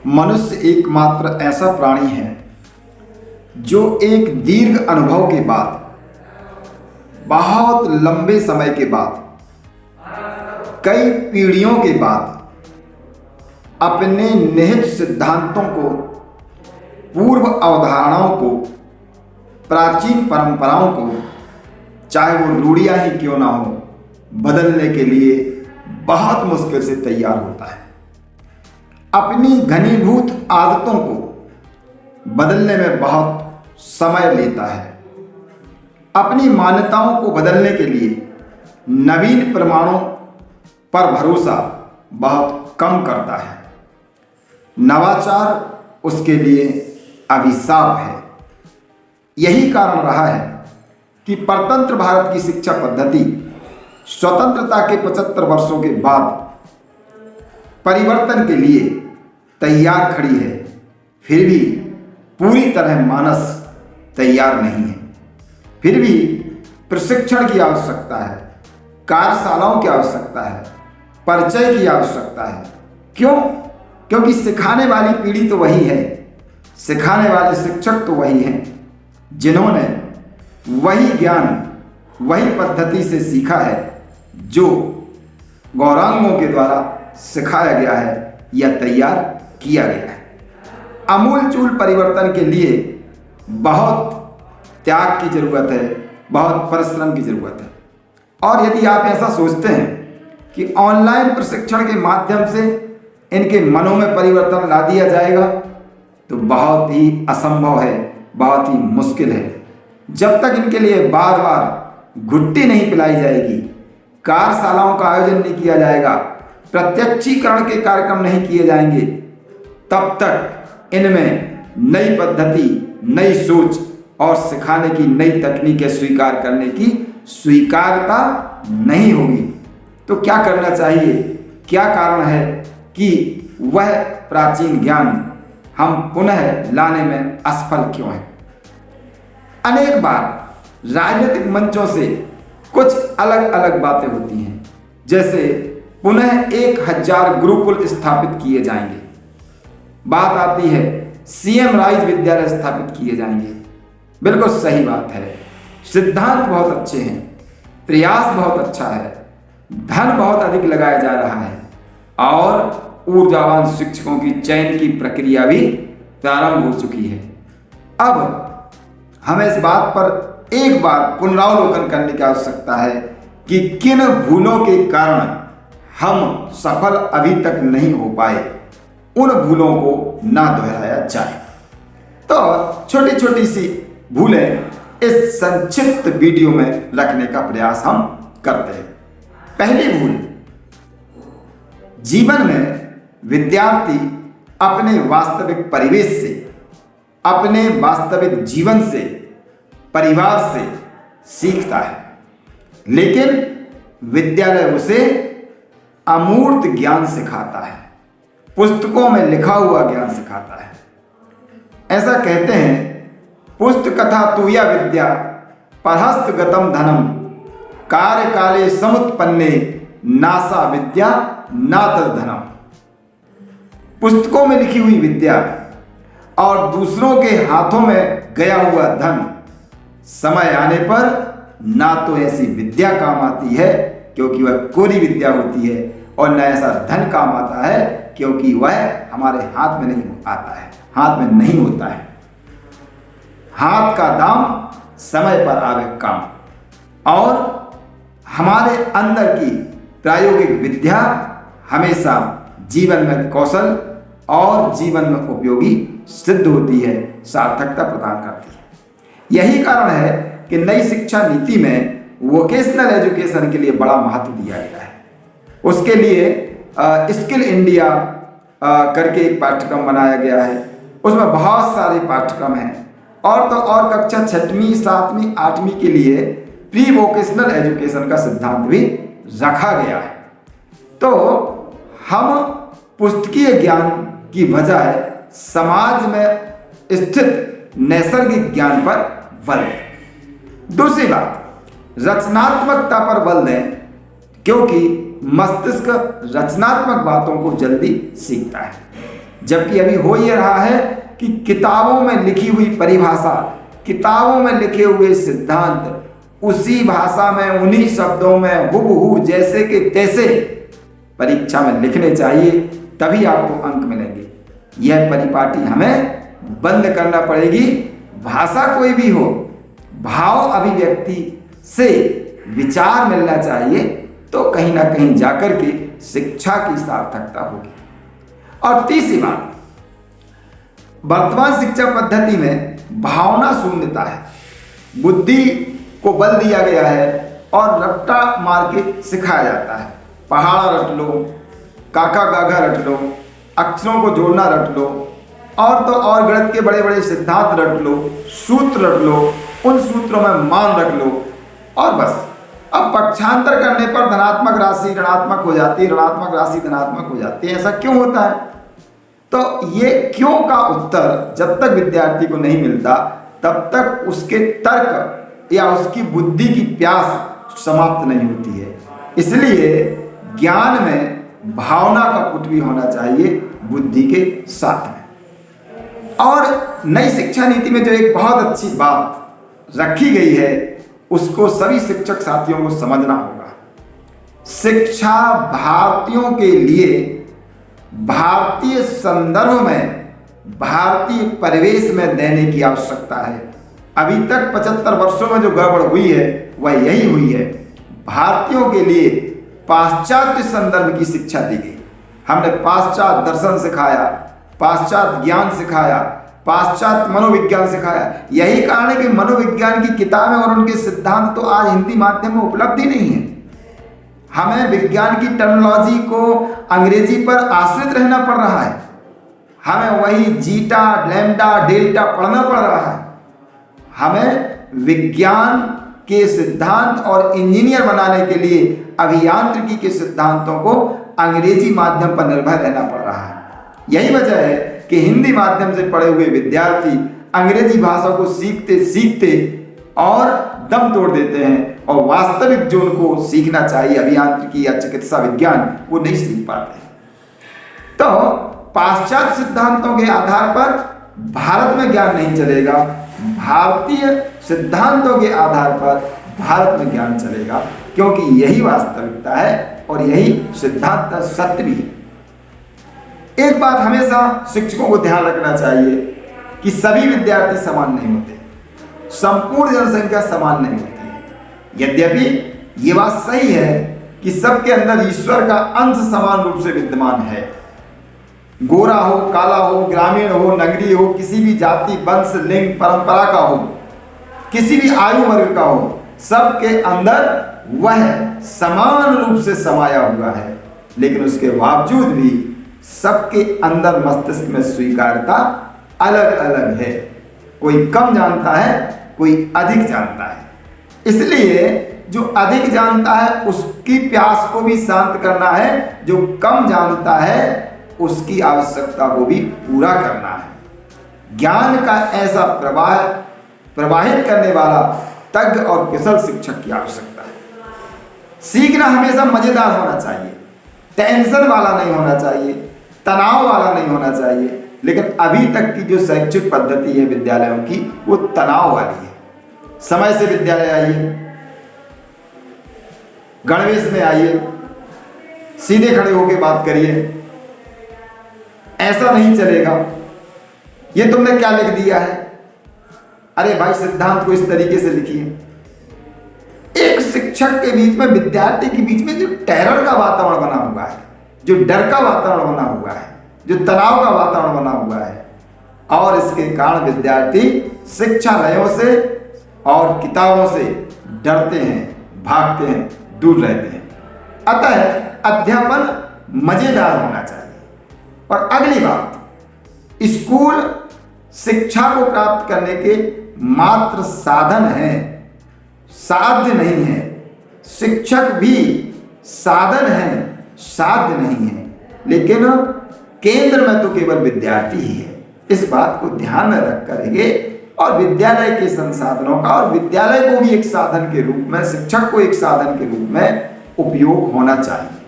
मनुष्य एकमात्र ऐसा प्राणी है जो एक दीर्घ अनुभव के बाद, बहुत लंबे समय के बाद, कई पीढ़ियों के बाद अपने निहित सिद्धांतों को, पूर्व अवधारणाओं को, प्राचीन परंपराओं को, चाहे वो रूढ़ियाँ ही क्यों ना हो, बदलने के लिए बहुत मुश्किल से तैयार होता है। अपनी घनीभूत आदतों को बदलने में बहुत समय लेता है। अपनी मान्यताओं को बदलने के लिए नवीन प्रमाणों पर भरोसा बहुत कम करता है। नवाचार उसके लिए अभिशाप है। यही कारण रहा है कि परतंत्र भारत की शिक्षा पद्धति स्वतंत्रता के 75 वर्षों के बाद परिवर्तन के लिए तैयार खड़ी है, फिर भी पूरी तरह मानस तैयार नहीं है। फिर भी प्रशिक्षण की आवश्यकता है, कार्यशालाओं की आवश्यकता है, परिचय की आवश्यकता है। क्यों? क्योंकि सिखाने वाली पीढ़ी तो वही है, सिखाने वाले शिक्षक तो वही हैं जिन्होंने वही ज्ञान, वही पद्धति से सीखा है जो गौरांगों के द्वारा सिखाया गया है या तैयार किया गया है। आमूलचूल परिवर्तन के लिए बहुत त्याग की जरूरत है, बहुत परिश्रम की जरूरत है। और यदि आप ऐसा सोचते हैं कि ऑनलाइन प्रशिक्षण के माध्यम से इनके मनों में परिवर्तन ला दिया जाएगा, तो बहुत ही असंभव है, बहुत ही मुश्किल है। जब तक इनके लिए बार बार घुट्टी नहीं पिलाई जाएगी, कार्यशालाओं का आयोजन नहीं किया जाएगा, प्रत्यक्षीकरण के कार्यक्रम नहीं किए जाएंगे, तब तक इनमें नई पद्धति, नई सोच और सिखाने की नई तकनीकें स्वीकार करने की स्वीकारता नहीं होगी। तो क्या करना चाहिए? क्या कारण है कि वह प्राचीन ज्ञान हम पुनः लाने में असफल क्यों हैं? अनेक बार राजनीतिक मंचों से कुछ अलग अलग बातें होती हैं, जैसे पुनः 1000 गुरुकुल स्थापित किए जाएंगे। बात आती है सीएम राइज विद्यालय स्थापित किए जाएंगे। बिल्कुल सही बात है, सिद्धांत बहुत अच्छे हैं, प्रयास बहुत अच्छा है, धन बहुत अधिक लगाया जा रहा है और ऊर्जावान शिक्षकों की चयन की प्रक्रिया भी प्रारंभ हो चुकी है। अब हमें इस बात पर एक बार पुनरावलोकन करने की आवश्यकता है कि किन भूलों के कारण हम सफल अभी तक नहीं हो पाए, उन भूलों को ना दोहराया जाए। तो छोटी छोटी सी भूलें इस संक्षिप्त वीडियो में रखने का प्रयास हम करते हैं। पहली भूल, जीवन में विद्यार्थी अपने वास्तविक परिवेश से, अपने वास्तविक जीवन से, परिवार से सीखता है, लेकिन विद्यालय उसे अमूर्त ज्ञान सिखाता है, पुस्तकों में लिखा हुआ ज्ञान सिखाता है। ऐसा कहते हैं, पुस्तकथा तुया विद्या परहस्त गतम धनम कार्य काले समुत्पन्ने नासा विद्या नातर धनम। पुस्तकों में लिखी हुई विद्या और दूसरों के हाथों में गया हुआ धन समय आने पर ना तो ऐसी विद्या काम आती है क्योंकि वह कोरी विद्या होती है, और न ऐसा धन काम आता है क्योंकि वह हमारे हाथ में नहीं आता है, हाथ में नहीं होता है। हाथ का दाम समय पर आवे काम, और हमारे अंदर की प्रायोगिक विद्या हमेशा जीवन में कौशल और जीवन में उपयोगी सिद्ध होती है, सार्थकता प्रदान करती है। यही कारण है कि नई शिक्षा नीति में वोकेशनल एजुकेशन के लिए बड़ा महत्व दिया गया है। उसके लिए स्किल इंडिया करके एक पाठ्यक्रम बनाया गया है। उसमें बहुत सारे पाठ्यक्रम हैं, और तो और कक्षा 6वीं, 7वीं, 8वीं के लिए प्री वोकेशनल एजुकेशन का सिद्धांत भी रखा गया है। तो हम पुस्तकीय ज्ञान की बजाय समाज में स्थित नैसर्गिक ज्ञान पर बल दें। दूसरी बात, रचनात्मकता पर बल दें, क्योंकि मस्तिष्क रचनात्मक बातों को जल्दी सीखता है। जबकि अभी हो ये रहा है कि किताबों में लिखी हुई परिभाषा, किताबों में लिखे हुए सिद्धांत उसी भाषा में, उन्हीं शब्दों में हुबहू जैसे कि तैसे परीक्षा में लिखने चाहिए, तभी आपको अंक मिलेंगे। यह परिपाटी हमें बंद करना पड़ेगी। भाषा कोई भी हो, भाव अभिव्यक्ति से विचार मिलना चाहिए, तो कहीं ना कहीं जाकर के शिक्षा की सार्थकता होगी। और तीसरी बात, वर्तमान शिक्षा पद्धति में भावना शून्यता है। बुद्धि को बल दिया गया है और रट्टा मार के सिखाया जाता है। पहाड़ा रट लो, काका गागा रट लो, अक्षरों को जोड़ना रट लो, और तो और गणित के बड़े बड़े सिद्धांत रट लो, सूत्र रट लो, उन सूत्रों में मान रख लो, और बस। अब पक्षांतर करने पर धनात्मक राशि ऋणात्मक हो जाती है, ऋणात्मक राशि धनात्मक हो जाती है। ऐसा क्यों होता है? तो ये क्यों का उत्तर जब तक विद्यार्थी को नहीं मिलता, तब तक उसके तर्क या उसकी बुद्धि की प्यास समाप्त नहीं होती है। इसलिए ज्ञान में भावना का पुट भी होना चाहिए बुद्धि के साथ में। और नई शिक्षा नीति में जो एक बहुत अच्छी बात रखी गई है, उसको सभी शिक्षक साथियों को समझना होगा। शिक्षा भारतीयों के लिए भारतीय संदर्भ में, भारतीय परिवेश में देने की आवश्यकता है। अभी तक 75 वर्षों में जो गड़बड़ हुई है वह यही हुई है। भारतीयों के लिए पाश्चात्य संदर्भ की शिक्षा दी गई। हमने पाश्चात्य दर्शन सिखाया, पाश्चात्य ज्ञान सिखाया, पाश्चात्य मनोविज्ञान सिखाया। यही कारण है कि मनोविज्ञान की किताबें और उनके सिद्धांत तो आज हिंदी माध्यम में उपलब्ध ही नहीं है। हमें विज्ञान की टर्मिनोलॉजी को अंग्रेजी पर आश्रित रहना पड़ रहा है। हमें वही जीटा, लैम्डा, डेल्टा पढ़ना पड़ रहा है। हमें विज्ञान के सिद्धांत और इंजीनियर बनाने के लिए अभियांत्रिकी के सिद्धांतों को अंग्रेजी माध्यम पर निर्भर रहना पड़ रहा है। यही वजह है कि हिंदी माध्यम से पढ़े हुए विद्यार्थी अंग्रेजी भाषा को सीखते सीखते और दम तोड़ देते हैं, और वास्तविक जो उनको सीखना चाहिए अभियांत्रिकी या चिकित्सा विज्ञान, वो नहीं सीख पाते। तो पाश्चात्य सिद्धांतों के आधार पर भारत में ज्ञान नहीं चलेगा, भारतीय सिद्धांतों के आधार पर भारत में ज्ञान चलेगा, क्योंकि यही वास्तविकता है और यही सिद्धांत सत्य भी है। एक बात हमेशा शिक्षकों को ध्यान रखना चाहिए कि सभी विद्यार्थी समान नहीं होते, संपूर्ण जनसंख्या समान नहीं होती है। यद्यपि ये बात सही है कि सबके अंदर ईश्वर का अंश समान रूप से विद्यमान है। गोरा हो, काला हो, ग्रामीण हो, नगरीय हो, किसी भी जाति, वंश, लिंग, परंपरा का हो, किसी भी आयु वर्ग का हो, सबके अंदर वह समान रूप से समाया हुआ है। लेकिन उसके बावजूद भी सबके अंदर मस्तिष्क में स्वीकार्यता अलग अलग है। कोई कम जानता है, कोई अधिक जानता है। इसलिए जो अधिक जानता है उसकी प्यास को भी शांत करना है, जो कम जानता है उसकी आवश्यकता को भी पूरा करना है। ज्ञान का ऐसा प्रवाहित करने वाला तज्ञ और कुशल शिक्षक की आवश्यकता है। सीखना हमेशा मजेदार होना चाहिए, टेंशन वाला नहीं होना चाहिए, तनाव वाला नहीं होना चाहिए। लेकिन अभी तक की जो शैक्षिक पद्धति है विद्यालयों की, वो तनाव वाली है। समय से विद्यालय आइए, गणवेश में आइए, सीधे खड़े होकर बात करिए, ऐसा नहीं चलेगा। ये तुमने क्या लिख दिया है? अरे भाई, सिद्धांत को इस तरीके से लिखिए। एक शिक्षक के बीच में, विद्यार्थी के बीच में जो टेरर का वातावरण बना हुआ है, जो डर का वातावरण बना हुआ है, जो तनाव का वातावरण बना हुआ है, और इसके कारण विद्यार्थी शिक्षालयों से और किताबों से डरते हैं, भागते हैं, दूर रहते हैं। अतः अध्यापन मजेदार होना चाहिए। और अगली बात, स्कूल शिक्षा को प्राप्त करने के मात्र साधन है, साध्य नहीं है। शिक्षक भी साधन है, साध्य नहीं है। लेकिन केंद्र में तो केवल विद्यार्थी ही है। इस बात को ध्यान में रख करेंगे, और विद्यालय के संसाधनों का, और विद्यालय को भी एक साधन के रूप में, शिक्षक को एक साधन के रूप में उपयोग होना चाहिए।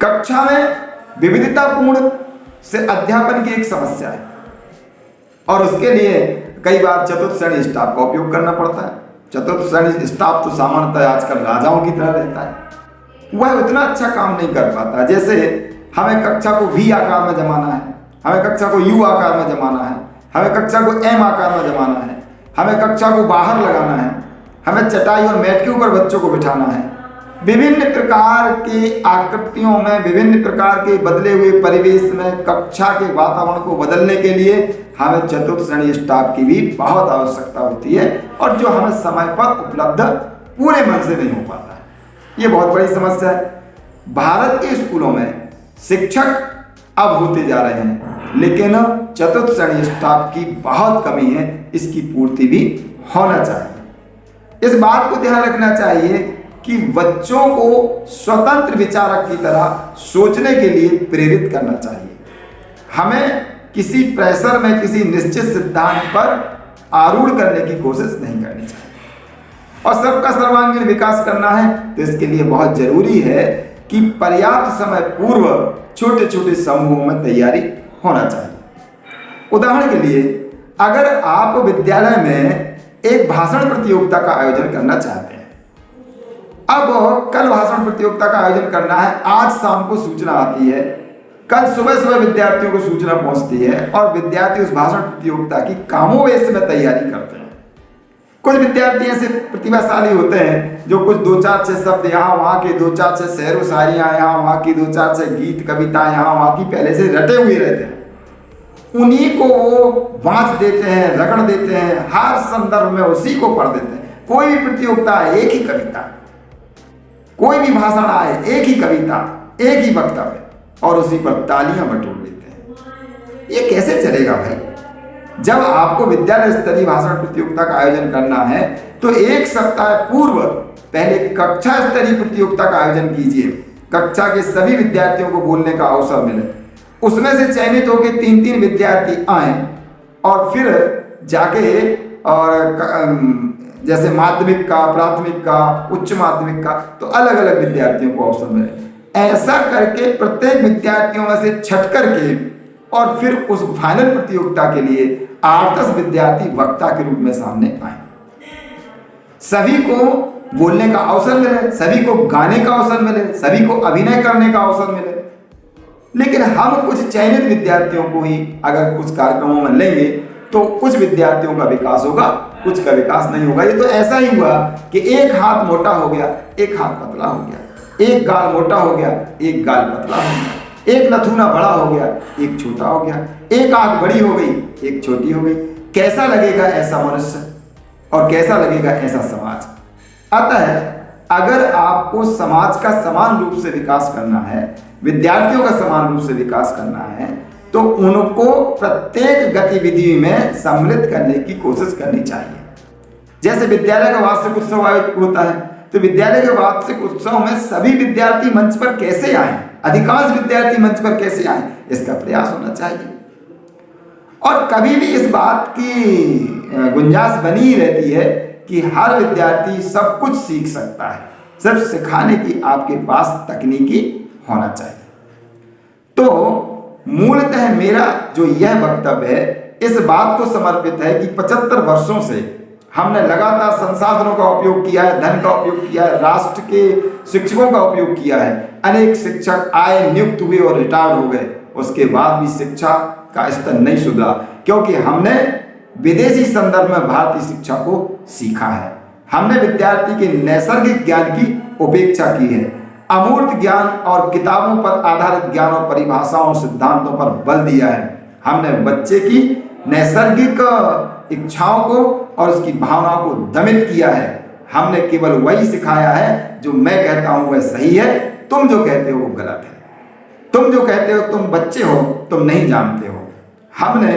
कक्षा में विविधतापूर्ण से अध्यापन की एक समस्या है और उसके लिए कई बार चतुर्थ श्रेणी स्टाफ का उपयोग करना पड़ता है। चतुर्थ श्रेणी स्टाफ तो सामान्यतः आजकल राजाओं की तरह रहता है, वह उतना अच्छा काम नहीं कर पाता। जैसे हमें कक्षा को V आकार में जमाना है, हमें कक्षा को U आकार में जमाना है, हमें कक्षा को M आकार में जमाना है, हमें कक्षा को बाहर लगाना है, हमें चटाई और मैट के ऊपर बच्चों को बिठाना है। विभिन्न प्रकार की आकृतियों में, विभिन्न प्रकार के बदले हुए परिवेश में कक्षा के वातावरण को बदलने के लिए हमें चतुर्थ श्रेणी स्टाफ की भी बहुत आवश्यकता होती है और जो हमें समय पर उपलब्ध पूरे मन से नहीं हो पाता है। ये बहुत बड़ी समस्या है। भारत के स्कूलों में शिक्षक अब होते जा रहे हैं, लेकिन चतुर्थ श्रेणी स्टाफ की बहुत कमी है, इसकी पूर्ति भी होना चाहिए। इस बात को ध्यान रखना चाहिए कि बच्चों को स्वतंत्र विचारक की तरह सोचने के लिए प्रेरित करना चाहिए। हमें किसी प्रेशर में किसी निश्चित सिद्धांत पर आरूढ़ करने की कोशिश नहीं करनी चाहिए और सबका सर्वांगीण विकास करना है तो इसके लिए बहुत जरूरी है कि पर्याप्त समय पूर्व छोटे छोटे समूहों में तैयारी होना चाहिए। उदाहरण के लिए अगर आप विद्यालय में एक भाषण प्रतियोगिता का आयोजन करना चाहते हैं, अब कल भाषण प्रतियोगिता का आयोजन करना है, आज शाम को सूचना आती है, कल सुबह सुबह विद्यार्थियों को सूचना पहुंचती है और विद्यार्थी उस भाषण प्रतियोगिता की कामोवेश में तैयारी करते हैं। कुछ विद्यार्थी ऐसे प्रतिभाशाली होते हैं जो कुछ 2-4-6 शब्द यहाँ वहाँ के 2-4-6 शेरो शायरियाँ यहाँ वहाँ की 2-4-6 गीत कविता यहाँ वहाँ की पहले से रटे हुए रहते हैं, उन्हीं को वो बाँच देते हैं, रगड़ देते हैं, हर संदर्भ में उसी को पढ़ देते हैं। कोई भी प्रतियोगिता है एक ही कविता, कोई भी भाषण आए एक ही कविता, एक ही वक्तव्य और उसी पर तालियां बटोर लेते हैं। ये कैसे चलेगा भाई? जब आपको विद्यालय स्तरीय भाषण प्रतियोगिता का आयोजन करना है तो एक सप्ताह पूर्व पहले कक्षा स्तरीय प्रतियोगिता का आयोजन कीजिए। कक्षा के सभी विद्यार्थियों को बोलने का अवसर मिले, उसमें से चयनित होकर 3-3 विद्यार्थी आए और फिर जाके और जैसे माध्यमिक का, प्राथमिक का, उच्च माध्यमिक का, तो अलग अलग विद्यार्थियों को अवसर मिले। ऐसा करके प्रत्येक विद्यार्थियों में से छट करके और फिर उस फाइनल प्रतियोगिता के लिए 8-10 विद्यार्थी वक्ता के रूप में सामने आए। सभी को बोलने का अवसर मिले, सभी को गाने का अवसर मिले, सभी को अभिनय करने का अवसर मिले। लेकिन हम कुछ चयनित विद्यार्थियों को ही अगर कुछ कार्यक्रमों में लेंगे तो कुछ विद्यार्थियों का विकास होगा, कुछ का विकास नहीं होगा। ये तो ऐसा ही हुआ कि एक हाथ मोटा हो गया, एक हाथ पतला हो गया, एक गाल मोटा हो गया, एक गाल पतला हो गया, एक नथुना बड़ा हो गया, एक छोटा हो गया, एक आंख बड़ी हो गई, एक छोटी हो गई। कैसा लगेगा ऐसा मनुष्य और कैसा लगेगा ऐसा समाज? अतः अगर आपको समाज का समान रूप से विकास करना है, विद्यार्थियों का समान रूप से विकास करना है, तो उनको प्रत्येक गतिविधि में सम्मिलित करने की कोशिश करनी चाहिए। जैसे विद्यालय का वार्षिक उत्सव आयोजित होता है तो विद्यालय के वार्षिक उत्सव में सभी विद्यार्थी मंच पर कैसे आए, अधिकांश विद्यार्थी मंच पर कैसे आए, इसका प्रयास होना चाहिए। और कभी भी इस बात की गुंजाइश बनी ही रहती है कि हर विद्यार्थी सब कुछ सीख सकता है, सिर्फ सिखाने की आपके पास तकनीकी होना चाहिए। तो मूलतः मेरा जो यह वक्तव्य है इस बात को समर्पित है कि 75 वर्षों से हमने लगातार संसाधनों का उपयोग किया है, धन का उपयोग किया है, राष्ट्र के शिक्षकों का उपयोग किया है। अनेक शिक्षक आए, नियुक्त हुए और रिटायर्ड हो गए, उसके बाद भी शिक्षा का स्तर नहीं सुधरा क्योंकि हमने विदेशी संदर्भ में भारतीय शिक्षा को सीखा है। हमने विद्यार्थी के नैसर्गिक ज्ञान की उपेक्षा की है, अमूर्त ज्ञान और किताबों पर आधारित ज्ञान और परिभाषाओं सिद्धांतों पर बल दिया है। हमने बच्चे की नैसर्गिक इच्छाओं को और उसकी भावनाओं को दमित किया है। हमने केवल वही सिखाया है जो मैं कहता हूं वह सही है, तुम जो कहते हो वो गलत है। तुम जो कहते हो तुम बच्चे हो, तुम नहीं जानते हो। हमने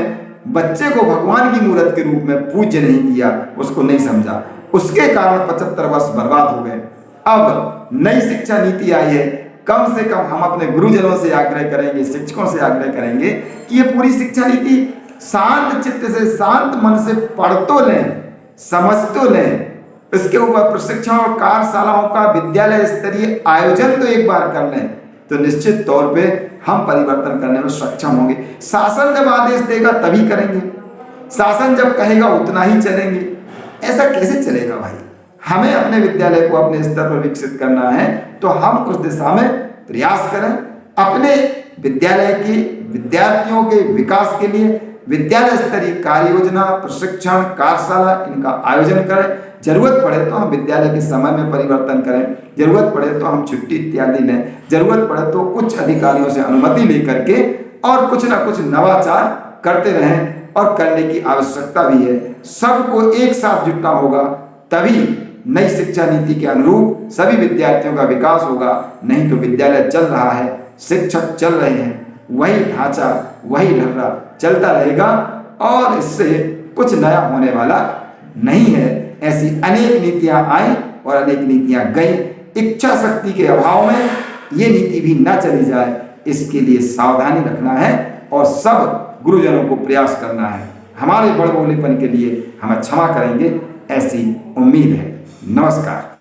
बच्चे को भगवान की मूर्त के रूप में पूज्य नहीं किया, उसको नहीं समझा, उसके कारण 75 वर्ष बर्बाद हो गए। अब नई शिक्षा नीति आई है, कम से कम हम अपने गुरुजनों से आग्रह करेंगे, शिक्षकों से आग्रह करेंगे कि ये पूरी शिक्षा नीति शांत चित्त से, शांत मन से पढ़ तो लें, समझ तो लें, इसके ऊपर प्रशिक्षण और कार्यशालाओं का विद्यालय स्तरीय आयोजन तो एक बार कर लें, तो निश्चित तौर पे हम परिवर्तन करने में सक्षम होंगे। शासन जब आदेश देगा तभी करेंगे, शासन जब कहेगा उतना ही चलेंगे। ऐसा कैसे चलेगा भाई? हमें अपने विद्यालय को अपने स्तर पर विकसित करना है तो हम उस दिशा में प्रयास करें। अपने विद्यालय की विद्यार्थियों के विकास के लिए विद्यालय स्तरीय कार्य योजना, प्रशिक्षण, कार्यशाला इनका आयोजन करें। जरूरत पड़े तो हम विद्यालय के समय में परिवर्तन करें, जरूरत पड़े तो हम छुट्टी इत्यादि लें, जरूरत पड़े तो उच्च अधिकारियों से अनुमति लेकर के और कुछ ना कुछ नवाचार करते रहें और करने की आवश्यकता भी है। सबको एक साथ जुटना होगा, तभी नई शिक्षा नीति के अनुरूप सभी विद्यार्थियों का विकास होगा। नहीं तो विद्यालय चल रहा है, शिक्षक चल रहे हैं, वही ढांचा वही ढर्रा चलता रहेगा और इससे कुछ नया होने वाला नहीं है। ऐसी अनेक नीतियां आई और अनेक नीतियां गई। इच्छा शक्ति के अभाव में ये नीति भी न चली जाए, इसके लिए सावधानी रखना है और सब गुरुजनों को प्रयास करना है। हमारे बड़बोलेपन के लिए हमें क्षमा करेंगे, ऐसी उम्मीद है। नमस्कार।